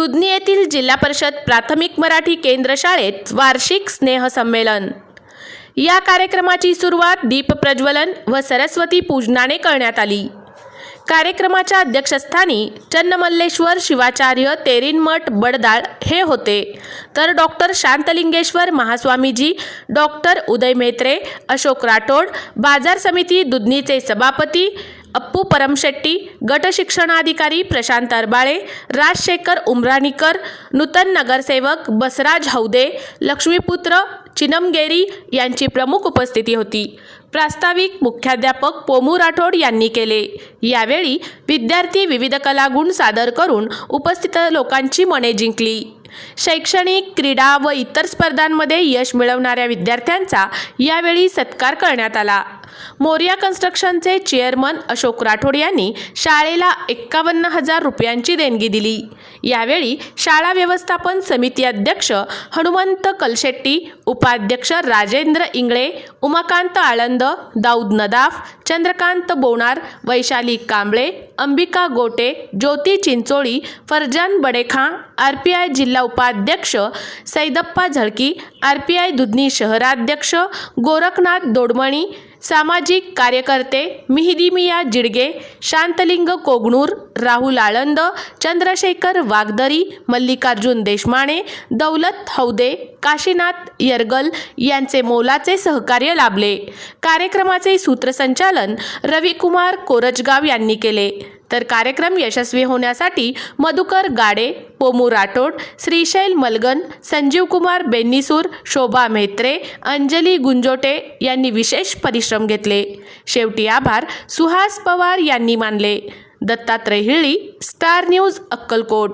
दुधनी येथील जिल्हा परिषद प्राथमिक मराठी केंद्र शाळेत वार्षिक स्नेहसंमेलन। या कार्यक्रमाची सुरुवात दीप प्रज्वलन व सरस्वती पूजनाने करण्यात आली। कार्यक्रमाच्या अध्यक्षस्थानी चन्नमल्लेश्वर शिवाचार्य तेरिनमठ बडदाळ हे होते, तर डॉक्टर शांतलिंगेश्वर महास्वामीजी, डॉक्टर उदय मेत्रे, अशोक राठोड, बाजार समिती दुधनीचे सभापती अप्पू परमशेट्टी, गट शिक्षणाधिकारी प्रशांत अरबाळे, राजशेखर उमराणीकर, नूतन नगरसेवक बसराज हौदे, लक्ष्मीपुत्र चिनमगेरी यांची प्रमुख उपस्थिती होती। प्रास्ताविक मुख्याध्यापक पोमू राठोड यांनी केले। यावेळी विद्यार्थी विविध कलागुण सादर करून उपस्थित लोकांची मने जिंकली। शैक्षणिक, क्रीडा व इतर स्पर्धांमध्ये यश मिळवणाऱ्या विद्यार्थ्यांचा यावेळी सत्कार करण्यात आला। मोरिया कन्स्ट्रक्शनचे चेअरमन अशोक राठोड यांनी शाळेला 51,000 रुपयांची देणगी दिली। यावेळी शाळा व्यवस्थापन समिती अध्यक्ष हनुमंत कलशेट्टी, उपाध्यक्ष राजेंद्र इंगळे, उमाकांत आळंद, दाऊद नदाफ, चंद्रकांत बोणार, वैशाली कांबळे, अंबिका गोटे, ज्योती चिंचोळी, फरजान बडेखां, RPI जिल्हा उपाध्यक्ष सैदप्पा झळकी, RPI दुधनी शहराध्यक्ष गोरखनाथ दोडमणी, सामाजिक कार्यकर्ते मिहिदीमिया जिडगे, शांतलिंग कोगनूर, राहुल आळंद, चंद्रशेखर वागदरी, मल्लिकार्जुन देशमाने, दौलत हौदे, काशीनाथ यरगल यांचे मोलाचे सहकार्य लाभले। कार्यक्रमाचे सूत्रसंचालन रविकुमार कोरजगाव यांनी केले, तर कार्यक्रम यशस्वी होण्यासाठी मधुकर गाडे, पोमू राठोड, श्रीशैल मलगन, संजीव कुमार बेन्नीसूर, शोभा मेत्रे, अंजली गुंजोटे यांनी विशेष परिश्रम घेतले। शेवटी आभार सुहास पवार यांनी मानले। Dattatray Hilli, star news, Akkalkot.